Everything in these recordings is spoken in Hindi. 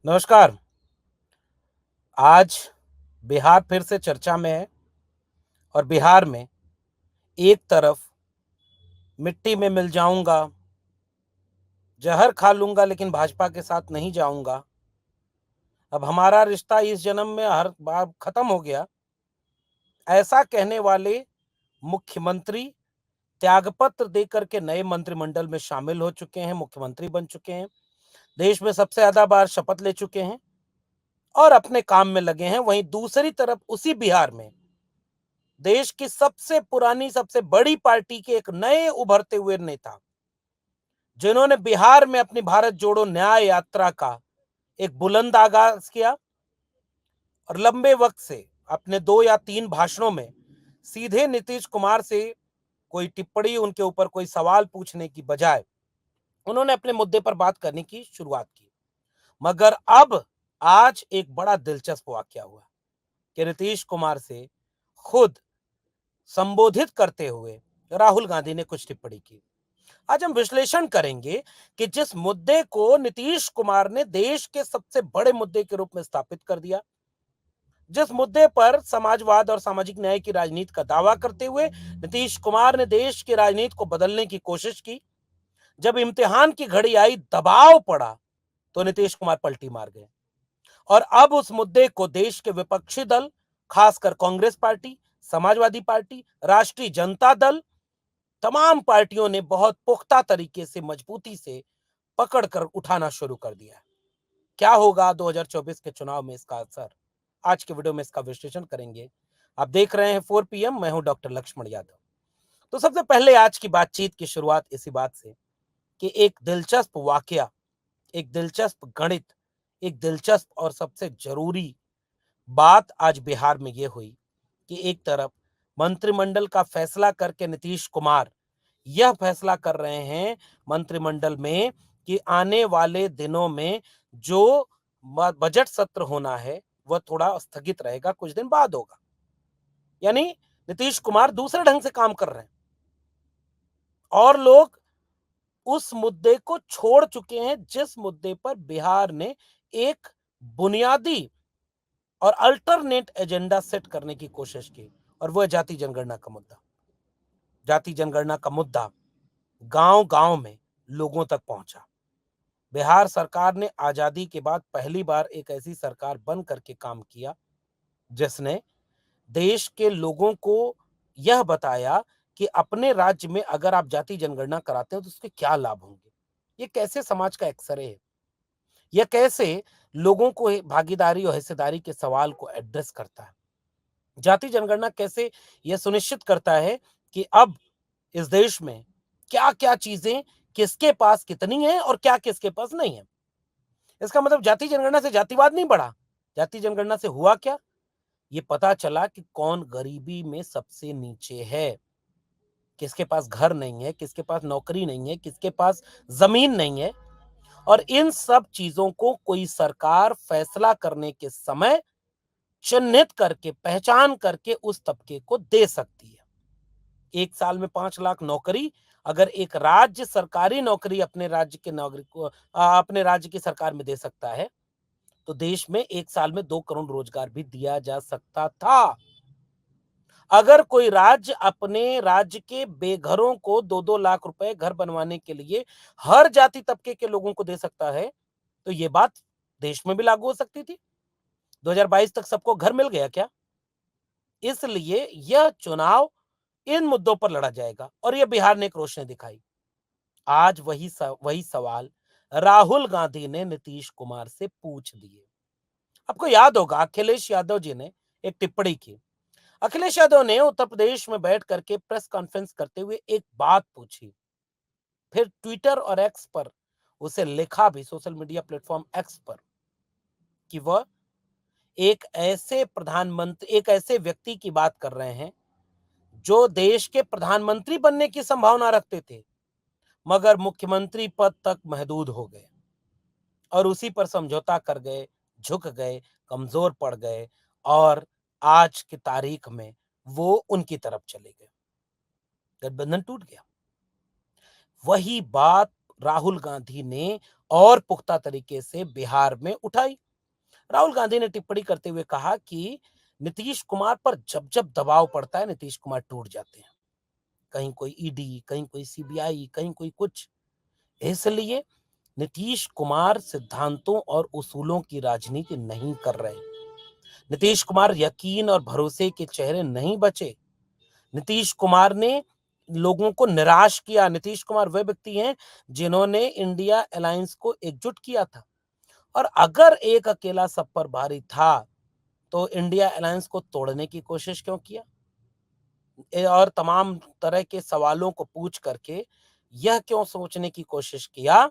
नमस्कार। आज बिहार फिर से चर्चा में है और बिहार में एक तरफ मिट्टी में मिल जाऊंगा, जहर खा लूंगा लेकिन भाजपा के साथ नहीं जाऊंगा। अब हमारा रिश्ता इस जन्म में हर बार खत्म हो गया। ऐसा कहने वाले मुख्यमंत्री त्यागपत्र देकर के नए मंत्रिमंडल में शामिल हो चुके हैं, मुख्यमंत्री बन चुके हैं, देश में सबसे ज्यादा बार शपथ ले चुके हैं और अपने काम में लगे हैं। वहीं दूसरी तरफ उसी बिहार में देश की सबसे पुरानी, सबसे बड़ी पार्टी के एक नए उभरते हुए नेता, जिन्होंने बिहार में अपनी भारत जोड़ो न्याय यात्रा का एक बुलंद आगाज किया और लंबे वक्त से अपने 2 या 3 भाषणों में सीधे नीतीश कुमार से कोई टिप्पणी, उनके ऊपर कोई सवाल पूछने की बजाय उन्होंने अपने मुद्दे पर बात करने की शुरुआत की। मगर अब आज एक बड़ा दिलचस्प वाकया हुआ कि नीतीश कुमार से खुद संबोधित करते हुए राहुल गांधी ने कुछ टिप्पणी की। आज हम विश्लेषण करेंगे कि जिस मुद्दे को नीतीश कुमार ने देश के सबसे बड़े मुद्दे के रूप में स्थापित कर दिया, जिस मुद्दे पर समाजवाद और सामाजिक न्याय की राजनीति का दावा करते हुए नीतीश कुमार ने देश की राजनीति को बदलने की कोशिश की, जब इम्तिहान की घड़ी आई, दबाव पड़ा, तो नीतीश कुमार पलटी मार गए। और अब उस मुद्दे को देश के विपक्षी दल, खासकर कांग्रेस पार्टी, समाजवादी पार्टी, राष्ट्रीय जनता दल, तमाम पार्टियों ने बहुत पुख्ता तरीके से, मजबूती से पकड़कर उठाना शुरू कर दिया है। क्या होगा 2024 के चुनाव में इसका असर? आज के वीडियो में इसका विश्लेषण करेंगे। आप देख रहे हैं 4 PM, मैं हूं डॉक्टर लक्ष्मण यादव। तो सबसे पहले आज की बातचीत की शुरुआत इसी बात से कि एक दिलचस्प वाकया, एक दिलचस्प गणित, एक दिलचस्प और सबसे जरूरी बात आज बिहार में यह हुई कि एक तरफ मंत्रिमंडल का फैसला करके नीतीश कुमार यह फैसला कर रहे हैं मंत्रिमंडल में कि आने वाले दिनों में जो बजट सत्र होना है वह थोड़ा स्थगित रहेगा, कुछ दिन बाद होगा। यानी नीतीश कुमार दूसरे ढंग से काम कर रहे हैं और लोग उस मुद्दे को छोड़ चुके हैं जिस मुद्दे पर बिहार ने एक बुनियादी और अल्टरनेट एजेंडा सेट करने की कोशिश की, और वह जाति जनगणना का मुद्दा। जाति जनगणना का मुद्दा गांव-गांव में लोगों तक पहुंचा। बिहार सरकार ने आजादी के बाद पहली बार एक ऐसी सरकार बन करके काम किया जिसने देश के लोगों को यह बताया कि अपने राज्य में अगर आप जाति जनगणना कराते हो तो उसके क्या लाभ होंगे। ये कैसे समाज का एक्सरे है, यह कैसे लोगों को भागीदारी और हिस्सेदारी के सवाल को एड्रेस करता है। जाति जनगणना कैसे यह सुनिश्चित करता है कि अब इस देश में क्या क्या चीजें किसके पास कितनी है और क्या किसके पास नहीं है। इसका मतलब जाति जनगणना से जातिवाद नहीं बढ़ा। जाति जनगणना से हुआ क्या? ये पता चला कि कौन गरीबी में सबसे नीचे है, किसके पास घर नहीं है, किसके पास नौकरी नहीं है, किसके पास जमीन नहीं है। और इन सब चीजों को कोई सरकार फैसला करने के समय चिन्हित करके, पहचान करके उस तबके को दे सकती है। 1 साल में 5 लाख नौकरी अगर एक राज्य सरकारी नौकरी अपने राज्य के नागरिक को अपने राज्य की सरकार में दे सकता है, तो देश में 1 साल में 2 करोड़ रोजगार भी दिया जा सकता था। अगर कोई राज्य अपने राज्य के बेघरों को 2-2 लाख रुपए घर बनवाने के लिए हर जाति तबके के लोगों को दे सकता है, तो ये बात देश में भी लागू हो सकती थी। 2022 तक सबको घर मिल गया क्या? इसलिए यह चुनाव इन मुद्दों पर लड़ा जाएगा और यह बिहार ने एक रोशनी दिखाई। आज वही सवाल राहुल गांधी ने नीतीश कुमार से पूछ दिए। आपको याद होगा अखिलेश यादव जी ने एक टिप्पणी की। अखिलेश यादव ने उत्तर प्रदेश में बैठ करके प्रेस कॉन्फ्रेंस करते हुए एक बात पूछी, फिर ट्विटर और एक्स पर उसे लिखा भी, सोशल मीडिया प्लेटफॉर्म एक्स पर, कि वह एक ऐसे व्यक्ति की बात कर रहे हैं जो देश के प्रधानमंत्री बनने की संभावना रखते थे मगर मुख्यमंत्री पद तक महदूद हो गए और उसी पर समझौता कर गए, झुक गए, कमजोर पड़ गए और आज की तारीख में वो उनकी तरफ चले गए। गठबंधन टूट गया। वही बात राहुल गांधी ने और पुख्ता तरीके से बिहार में उठाई। राहुल गांधी ने टिप्पणी करते हुए कहा कि नीतीश कुमार पर जब जब दबाव पड़ता है, नीतीश कुमार टूट जाते हैं। कहीं कोई ईडी, कहीं कोई सीबीआई, कहीं कोई कुछ। इसलिए नीतीश कुमार सिद्धांतों और उसूलों की राजनीति नहीं कर रहे। नीतीश कुमार यकीन और भरोसे के चेहरे नहीं बचे। नीतीश कुमार ने लोगों को निराश किया। नीतीश कुमार वे व्यक्ति हैं जिन्होंने इंडिया अलायंस को एकजुट किया था, और अगर एक अकेला सब पर भारी था तो इंडिया अलायंस को तोड़ने की कोशिश क्यों किया? और तमाम तरह के सवालों को पूछ करके यह क्यों सोचने की कोशिश किया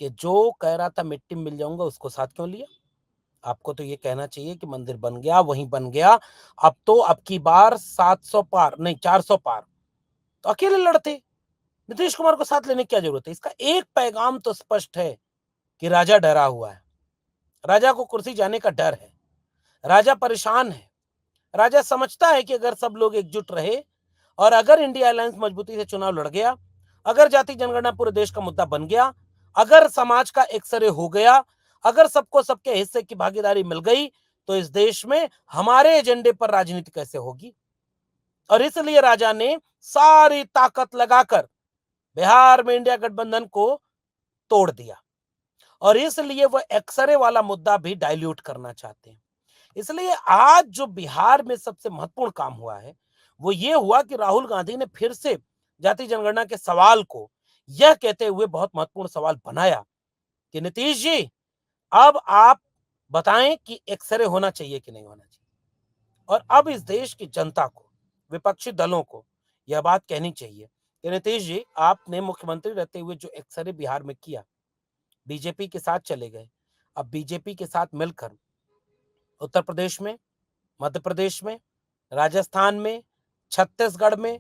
कि जो कह रहा था मिट्टी में मिल जाऊंगा उसको साथ क्यों लिया? आपको तो ये कहना चाहिए कि मंदिर बन गया वहीं बन गया, अब तो अब की बार 700 पार नहीं 400 पार, तो अकेले लड़ते। नीतीश कुमार को साथ लेने की क्या जरूरत है? इसका एक पैगाम तो स्पष्ट है कि राजा डरा हुआ है, राजा को कुर्सी जाने का डर है, राजा परेशान है। राजा समझता है कि अगर सब लोग एकजुट रहे और अगर इंडिया अलायंस मजबूती से चुनाव लड़ गया, अगर जाति जनगणना पूरे देश का मुद्दा बन गया, अगर समाज का एक्सरे हो गया, अगर सबको सबके हिस्से की भागीदारी मिल गई, तो इस देश में हमारे एजेंडे पर राजनीति कैसे होगी? और इसलिए राजा ने सारी ताकत लगाकर बिहार में इंडिया गठबंधन को तोड़ दिया, और इसलिए वह एक्सरे वाला मुद्दा भी डाइल्यूट करना चाहते हैं। इसलिए आज जो बिहार में सबसे महत्वपूर्ण काम हुआ है वो ये हुआ कि राहुल गांधी ने फिर से जाति जनगणना के सवाल को यह कहते हुए बहुत महत्वपूर्ण सवाल बनाया कि नीतीश जी, अब आप बताएं कि एक्सरे होना चाहिए कि नहीं होना चाहिए। और अब इस देश की जनता को, विपक्षी दलों को यह बात कहनी चाहिए कि नीतीश जी, आपने मुख्यमंत्री रहते हुए जो एक्सरे बिहार में किया, बीजेपी के साथ चले गए, अब बीजेपी के साथ मिलकर उत्तर प्रदेश में, मध्य प्रदेश में, राजस्थान में, छत्तीसगढ़ में,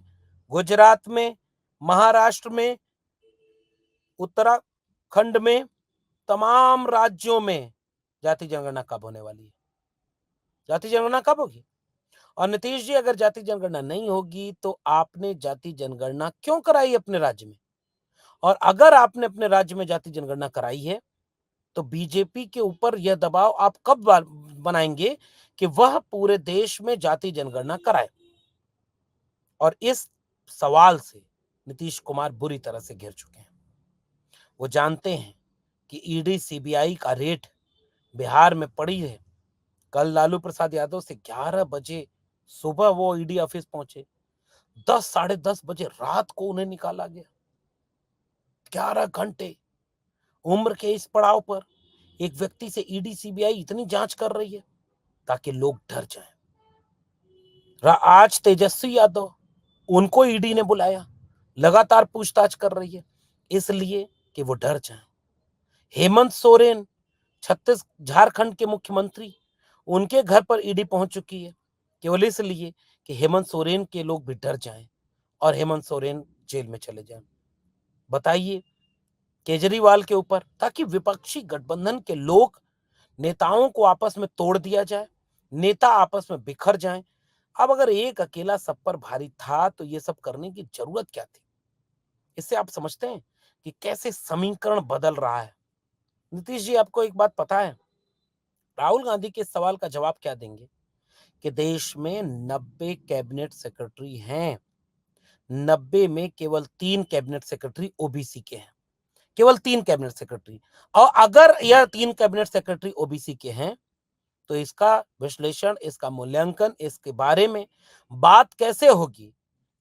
गुजरात में, महाराष्ट्र में, उत्तराखंड में, तमाम राज्यों में जाति जनगणना कब होने वाली है? जाति जनगणना कब होगी? और नीतीश जी, अगर जाति जनगणना नहीं होगी तो आपने जाति जनगणना क्यों कराई अपने राज्य में? और अगर आपने अपने राज्य में जाति जनगणना कराई है तो बीजेपी के ऊपर यह दबाव आप कब बनाएंगे कि वह पूरे देश में जाति जनगणना कराए? और इस सवाल से नीतीश कुमार बुरी तरह से घिर चुके हैं। वो जानते हैं कि ईडी सीबीआई का रेट बिहार में पड़ी है। कल लालू प्रसाद यादव से 11 बजे सुबह वो ईडी ऑफिस पहुंचे, 10 साढ़े 10 बजे रात को उन्हें निकाला गया। 11 घंटे उम्र के इस पड़ाव पर एक व्यक्ति से ईडी सीबीआई इतनी जांच कर रही है ताकि लोग डर जाएं। आज तेजस्वी यादव, उनको ईडी ने बुलाया, लगातार पूछताछ कर रही है इसलिए कि वो डर जाएं। हेमंत सोरेन, छत्तीस झारखंड के मुख्यमंत्री, उनके घर पर ईडी पहुंच चुकी है केवल इसलिए कि हेमंत सोरेन के लोग भी डर जाएं और हेमंत सोरेन जेल में चले जाएं। बताइए, केजरीवाल के ऊपर, ताकि विपक्षी गठबंधन के लोग, नेताओं को आपस में तोड़ दिया जाए, नेता आपस में बिखर जाएं। अब अगर एक अकेला सब पर भारी था तो ये सब करने की जरूरत क्या थी? इससे आप समझते हैं कि कैसे समीकरण बदल रहा है। नीतीश जी, आपको एक बात पता है, राहुल गांधी के सवाल का जवाब क्या देंगे कि देश में 90 कैबिनेट सेक्रेटरी हैं, 90 में केवल 3 कैबिनेट सेक्रेटरी ओबीसी के हैं, केवल 3 कैबिनेट सेक्रेटरी। और अगर यह 3 कैबिनेट सेक्रेटरी ओबीसी के हैं तो इसका विश्लेषण, इसका मूल्यांकन, इसके बारे में बात कैसे होगी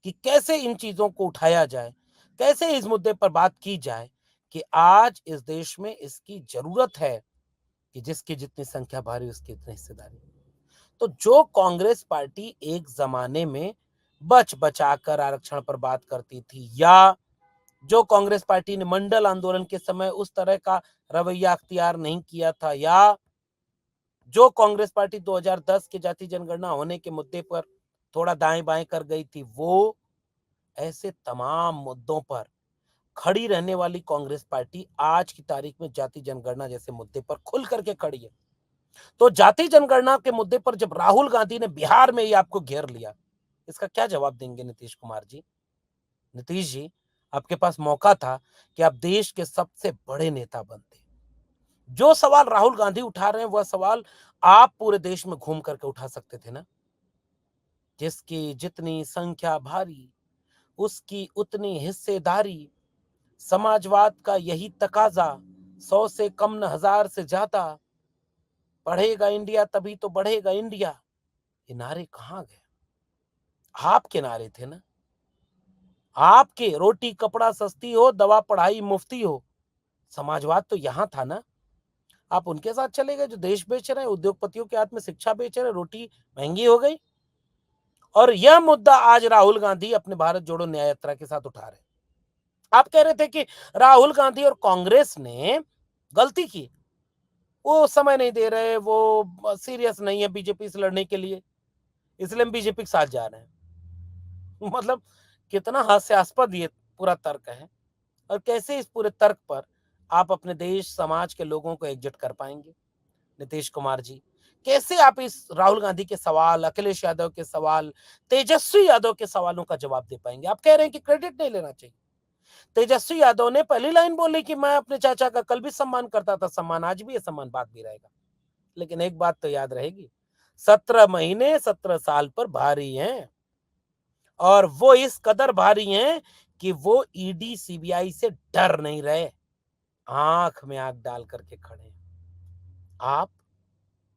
कि कैसे इन चीजों को उठाया जाए, कैसे इस मुद्दे पर बात की जाए कि आज इस देश में इसकी जरूरत है कि जिसकी जितनी संख्या भारी उसकी उतनी हिस्सेदारी। तो जो कांग्रेस पार्टी एक जमाने में बच बचाकर आरक्षण पर बात करती थी, या जो कांग्रेस पार्टी ने मंडल आंदोलन के समय उस तरह का रवैया अख्तियार नहीं किया था, या जो कांग्रेस पार्टी 2010 के जाति जनगणना होने के मुद्दे पर थोड़ा दाएं बाएं कर गई थी, वो ऐसे तमाम मुद्दों पर खड़ी रहने वाली कांग्रेस पार्टी आज की तारीख में जाति जनगणना जैसे मुद्दे पर खुल करके खड़ी है। तो जाति जनगणना के मुद्दे पर जब राहुल गांधी ने बिहार में ही आपको घेर लिया, इसका क्या जवाब देंगे नीतीश कुमार जी? नीतीश जी, आपके पास मौका था कि आप देश के सबसे बड़े नेता बनते। जो सवाल राहुल गांधी उठा रहे हैं वह सवाल आप पूरे देश में घूम करके उठा सकते थे ना। जिसकी जितनी संख्या भारी, उसकी उतनी हिस्सेदारी, समाजवाद का यही तकाजा, 100 से कम न 1000 से ज्यादा, बढ़ेगा इंडिया तभी तो बढ़ेगा इंडिया। ये नारे कहां गए? आपके नारे थे ना। आपके रोटी कपड़ा सस्ती हो, दवा पढ़ाई मुफ्ती हो, समाजवाद तो यहां था ना। आप उनके साथ चले गए जो देश बेच रहे हैं, उद्योगपतियों के हाथ में शिक्षा बेच रहे हैं, रोटी महंगी हो गई। और यह मुद्दा आज राहुल गांधी अपने भारत जोड़ो न्याय यात्रा के साथ उठा रहे हैं। आप कह रहे थे कि राहुल गांधी और कांग्रेस ने गलती की, वो समय नहीं दे रहे, वो सीरियस नहीं है बीजेपी से लड़ने के लिए, इसलिए हम बीजेपी के साथ जा रहे हैं। मतलब कितना हास्यास्पद ये पूरा तर्क है। और कैसे इस पूरे तर्क पर आप अपने देश समाज के लोगों को एकजुट कर पाएंगे नीतीश कुमार जी? कैसे आप इस राहुल गांधी के सवाल, अखिलेश यादव के सवाल, तेजस्वी यादव के सवालों का जवाब दे पाएंगे? आप कह रहे हैं कि क्रेडिट नहीं लेना चाहिए। तेजस्वी यादव ने पहली लाइन बोली कि मैं अपने चाचा का कल भी सम्मान करता था, सम्मान आज भी है, सम्मान बाद भी रहेगा। लेकिन एक बात तो याद रहेगी, 17 महीने 17 साल पर भारी हैं, और वो इस कदर भारी हैं कि वो ईडी सीबीआई से डर नहीं रहे, आंख में आंख डाल करके खड़े हैं। आप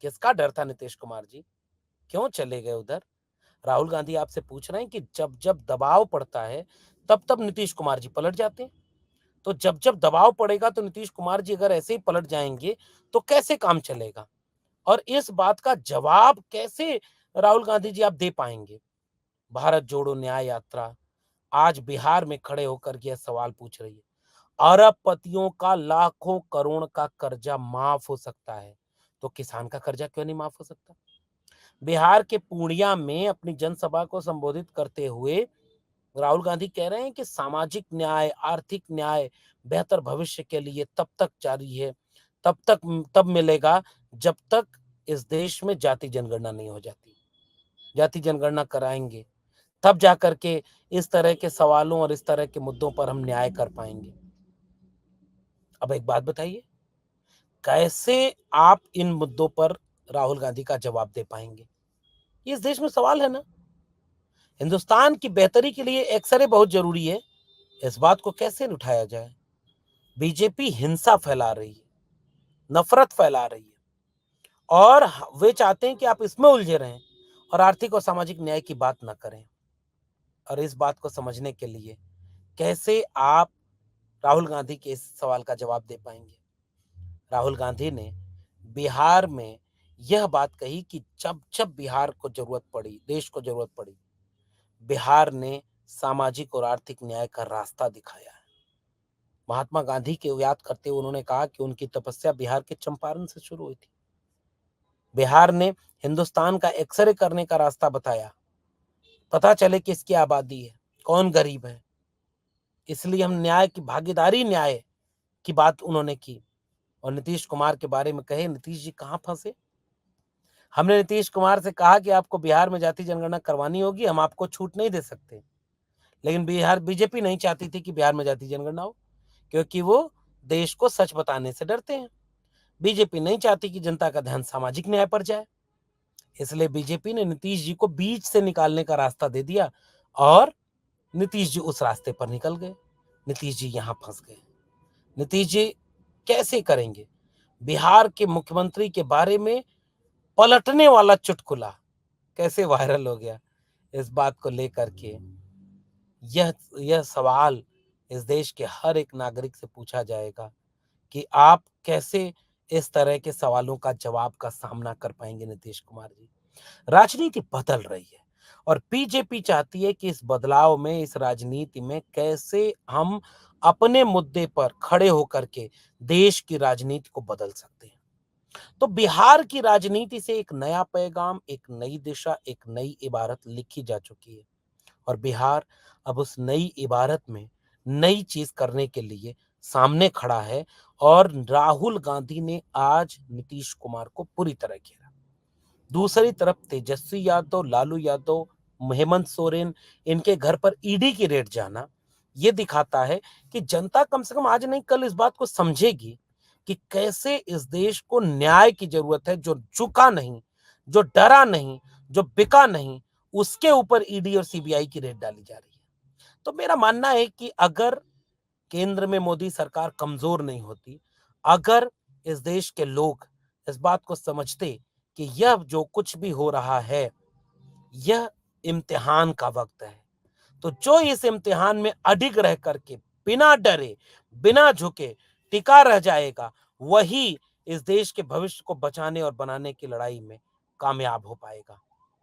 किसका डर था नीतीश कुमार जी? क्यों चले गए उधर? राहुल गांधी आपसे पूछ रहे हैं कि जब जब दबाव पड़ता है तब तब नीतीश कुमार जी पलट जाते हैं। तो जब जब दबाव पड़ेगा तो नीतीश कुमार जी अगर ऐसे ही पलट जाएंगे तो कैसे काम चलेगा? और इस बात का जवाब कैसे राहुल गांधी जी आप दे पाएंगे? भारत जोड़ो न्याय यात्रा आज बिहार में खड़े होकर यह सवाल पूछ रही है। अरबपतियों का लाखों करोड़ का कर्जा माफ हो सकता है, तो किसान का कर्जा क्यों नहीं माफ हो सकता? बिहार के पूर्णिया में अपनी जनसभा को संबोधित करते हुए राहुल गांधी कह रहे हैं कि सामाजिक न्याय, आर्थिक न्याय, बेहतर भविष्य के लिए तब तक जारी है, तब तक तब मिलेगा जब तक इस देश में जाति जनगणना नहीं हो जाती। जाति जनगणना कराएंगे तब जाकर के इस तरह के सवालों और इस तरह के मुद्दों पर हम न्याय कर पाएंगे। अब एक बात बताइए, कैसे आप इन मुद्दों पर राहुल गांधी का जवाब दे पाएंगे? ये इस देश में सवाल है ना। हिंदुस्तान की बेहतरी के लिए एक्सरे बहुत जरूरी है, इस बात को कैसे उठाया जाए? बीजेपी हिंसा फैला रही है, नफरत फैला रही है, और वे चाहते हैं कि आप इसमें उलझे रहें और आर्थिक और सामाजिक न्याय की बात ना करें। और इस बात को समझने के लिए कैसे आप राहुल गांधी के इस सवाल का जवाब दे पाएंगे? राहुल गांधी ने बिहार में यह बात कही कि जब जब बिहार को जरूरत पड़ी, देश को जरूरत पड़ी, बिहार ने सामाजिक और आर्थिक न्याय का रास्ता दिखाया है। महात्मा गांधी के याद करते हुए उन्होंने कहा कि उनकी तपस्या बिहार के चंपारण से शुरू हुई थी। बिहार ने हिंदुस्तान का एक्सरे करने का रास्ता बताया, पता चले किसकी आबादी है, कौन गरीब है। इसलिए हम न्याय की भागीदारी, न्याय की बात उन्होंने की। और नीतीश कुमार के बारे में कहे, नीतीश जी कहां फंसे? हमने नीतीश कुमार से कहा कि आपको बिहार में जाति जनगणना करवानी होगी, हम आपको छूट नहीं दे सकते। लेकिन बिहार बीजेपी नहीं चाहती थी कि बिहार में जाति जनगणना हो, क्योंकि वो देश को सच बताने से डरते हैं। बीजेपी नहीं चाहती कि जनता का ध्यान सामाजिक न्याय पर जाए, इसलिए बीजेपी ने नीतीश जी को बीच से निकालने का रास्ता दे दिया, और नीतीश जी उस रास्ते पर निकल गए। नीतीश जी यहां फंस गए। नीतीश जी कैसे करेंगे? बिहार के मुख्यमंत्री के बारे में पलटने वाला चुटकुला कैसे वायरल हो गया, इस बात को लेकर के यह सवाल इस देश के हर एक नागरिक से पूछा जाएगा कि आप कैसे इस तरह के सवालों का जवाब का सामना कर पाएंगे नीतीश कुमार जी? राजनीति बदल रही है, और बीजेपी चाहती है कि इस बदलाव में, इस राजनीति में कैसे हम अपने मुद्दे पर खड़े होकर के देश की राजनीति को बदल सकते हैं। तो बिहार की राजनीति से एक नया पैगाम, एक नई दिशा, एक नई इबारत लिखी जा चुकी है, और बिहार अब उस नई इबारत में नई चीज करने के लिए सामने खड़ा है। और राहुल गांधी ने आज नीतीश कुमार को पूरी तरह घेरा। दूसरी तरफ तेजस्वी यादव, लालू यादव, हेमंत सोरेन, इनके घर पर ईडी की रेड जाना ये दिखाता है कि जनता कम से कम आज नहीं कल इस बात को समझेगी कि कैसे इस देश को न्याय की जरूरत है। जो झुका नहीं, जो डरा नहीं, जो बिका नहीं, उसके ऊपर ईडी और सीबीआई की रेड डाली जा रही है। तो मेरा मानना है कि अगर केंद्र में मोदी सरकार कमजोर नहीं होती, अगर इस देश के लोग इस बात को समझते कि यह जो कुछ भी हो रहा है, यह इम्तिहान का वक्त है, तो जो इस इम्तिहान में अडिग रह करके बिना डरे, बिना झुके टिका रह जाएगा, वही इस देश के भविष्य को बचाने और बनाने की लड़ाई में कामयाब हो पाएगा।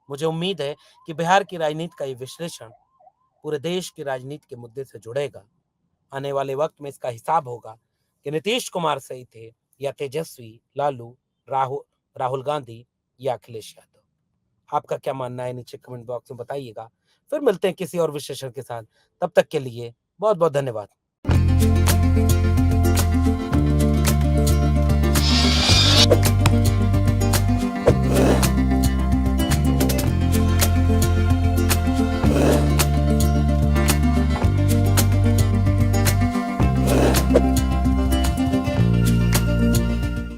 मुझे उम्मीद है कि बिहार की राजनीति का ये विश्लेषण पूरे देश की राजनीति के मुद्दे से जुड़ेगा। आने वाले वक्त में इसका हिसाब होगा कि नीतीश कुमार सही थे या तेजस्वी, लालू, राहुल राहुल गांधी या अखिलेश यादव। आपका क्या मानना है नीचे कमेंट बॉक्स में बताइएगा। फिर मिलते हैं किसी और विशेषण के साथ। तब तक के लिए बहुत बहुत धन्यवाद।